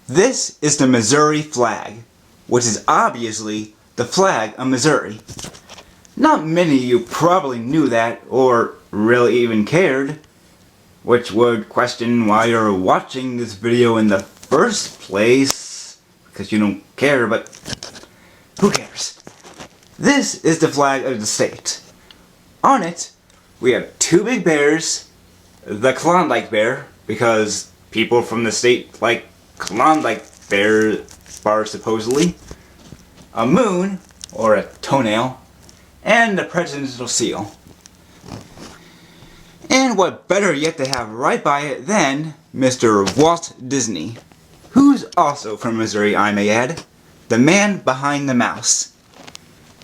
This is the Missouri flag, which is obviously the flag of Missouri. Not many of you probably knew that or really even cared, which would question why you're watching this video in the first place, because you don't care, but who cares? This is the flag of the state. On it, we have two big bears, the Klondike bear, because people from the state like Klondike bear bars supposedly, a moon, or a toenail, and the presidential seal. And what better yet to have right by it than Mr. Walt Disney, who's also from Missouri, I may add, the man behind the mouse.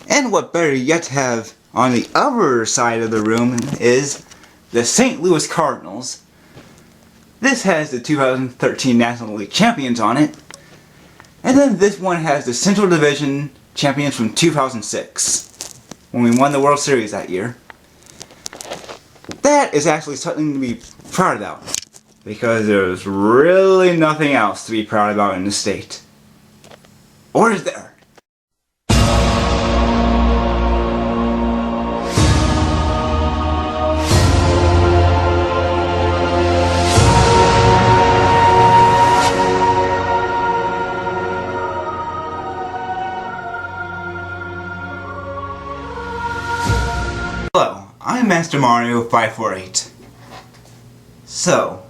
And what better yet to have on the other side of the room is the St. Louis Cardinals. This has the 2013 National League champions on it, and then this one has the Central Division champions from 2006, when we won the World Series that year. That is actually something to be proud about, because there's really nothing else to be proud about in the state. Or is there? Hello, I'm Master Mario 548. So,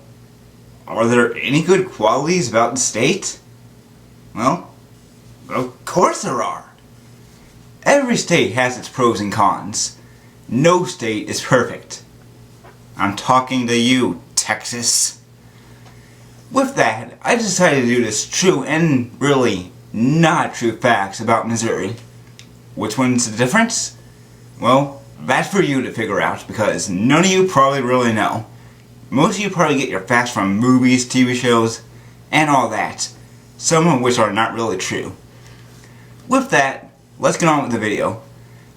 are there any good qualities about the state? Well, of course there are. Every state has its pros and cons. No state is perfect. I'm talking to you, Texas. With that, I decided to do this true and really not true facts about Missouri. Which one's the difference? Well, that's for you to figure out, because none of you probably really know. Most of you probably get your facts from movies, TV shows, and all that, some of which are not really true. With that, let's get on with the video.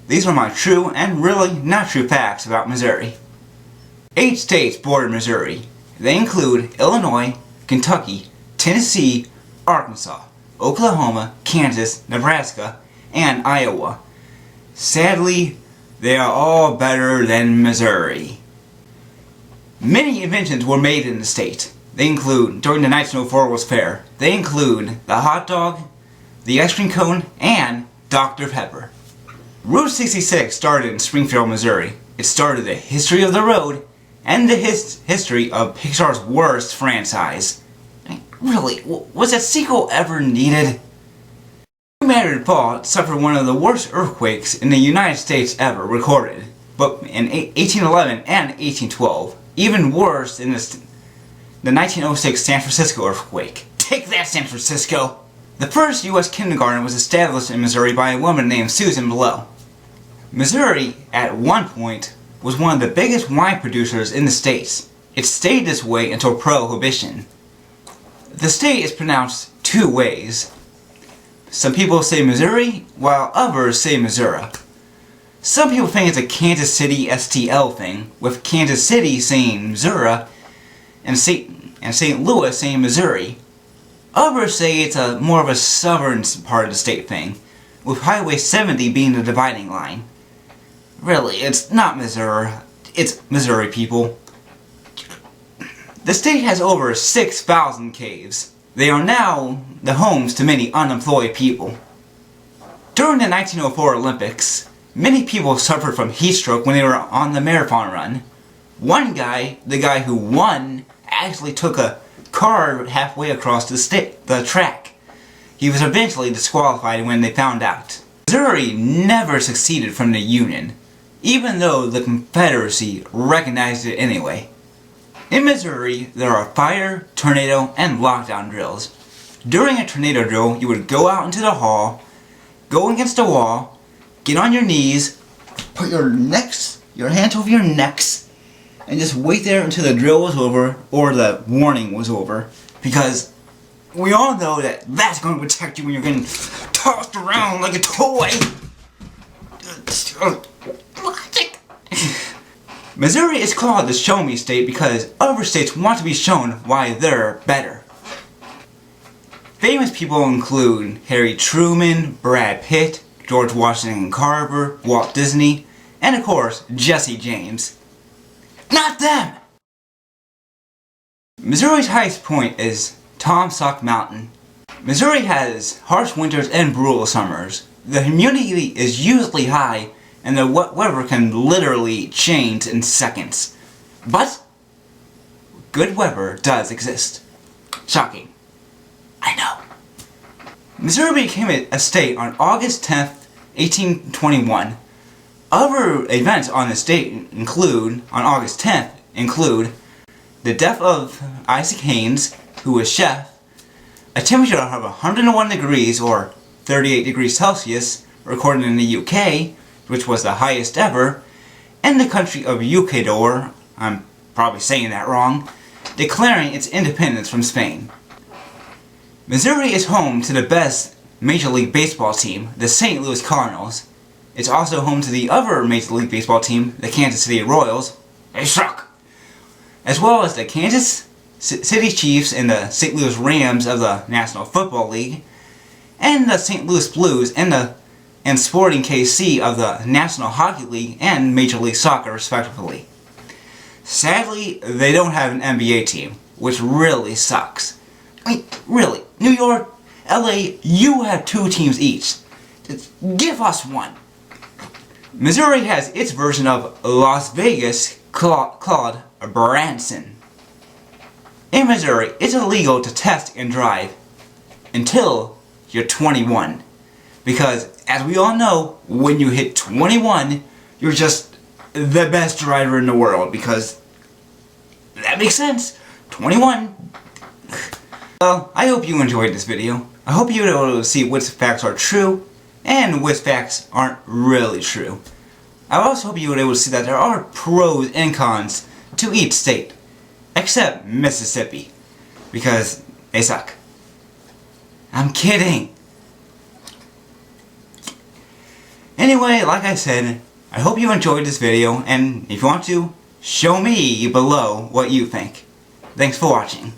These are my true and really not true facts about Missouri. 8 states border Missouri. They include Illinois, Kentucky, Tennessee, Arkansas, Oklahoma, Kansas, Nebraska, and Iowa. Sadly, they are all better than Missouri. Many inventions were made in the state. They include, during the 1904 World's Fair, they include the hot dog, the ice cream cone, and Dr. Pepper. Route 66 started in Springfield, Missouri. It started the history of the road and the history of Pixar's worst franchise. Really, was that sequel ever needed? Madrid Fall suffered one of the worst earthquakes in the United States ever recorded, but in 1811 and 1812, even worse than the 1906 San Francisco earthquake. Take that, San Francisco! The first U.S. kindergarten was established in Missouri by a woman named Susan Below. Missouri, at one point, was one of the biggest wine producers in the States. It stayed this way until Prohibition. The state is pronounced two ways. Some people say Missouri, while others say Missouri. Some people think it's a Kansas City STL thing, with Kansas City saying Missouri and St. Louis saying Missouri. Others say it's more of a southern part of the state thing, with Highway 70 being the dividing line. Really, it's not Missouri. It's Missouri, people. The state has over 6,000 caves. They are now the homes to many unemployed people. During the 1904 Olympics, many people suffered from heat stroke when they were on the marathon run. One guy, the guy who won, actually took a car halfway across the track. He was eventually disqualified when they found out. Missouri never seceded from the Union, even though the Confederacy recognized it anyway. In Missouri, there are fire, tornado, and lockdown drills. During a tornado drill, you would go out into the hall, go against a wall, get on your knees, put your hands over your necks, and just wait there until the drill was over or the warning was over. Because we all know that that's going to protect you when you're getting tossed around like a toy. Missouri is called the Show Me State because other states want to be shown why they're better. Famous people include Harry Truman, Brad Pitt, George Washington Carver, Walt Disney, and of course, Jesse James. Not them! Missouri's highest point is Tom Sauk Mountain. Missouri has harsh winters and brutal summers. The humidity is usually high, and the weather can literally change in seconds. But good weather does exist. Shocking. I know. Missouri became a state on August 10th, 1821. Other events on the state on August 10th include the death of Isaac Haynes, who was chef, a temperature of 101 degrees or 38 degrees Celsius recorded in the UK, which was the highest ever, and the country of Ecuador, I'm probably saying that wrong, declaring its independence from Spain. Missouri is home to the best Major League Baseball team, the St. Louis Cardinals. It's also home to the other Major League Baseball team, the Kansas City Royals. They suck! As well as the Kansas City Chiefs and the St. Louis Rams of the National Football League, and the St. Louis Blues and Sporting KC of the National Hockey League and Major League Soccer, respectively. Sadly, they don't have an NBA team, which really sucks. I mean, really, New York, LA, you have 2 teams each. Just give us one. Missouri has its version of Las Vegas, Claude Branson. In Missouri, it's illegal to test and drive until you're 21. Because, as we all know, when you hit 21, you're just the best driver in the world. Because, that makes sense. 21. Well, I hope you enjoyed this video. I hope you were able to see which facts are true and which facts aren't really true. I also hope you were able to see that there are pros and cons to each state, except Mississippi, because they suck. I'm kidding. Anyway, like I said, I hope you enjoyed this video, and if you want to, show me below what you think. Thanks for watching.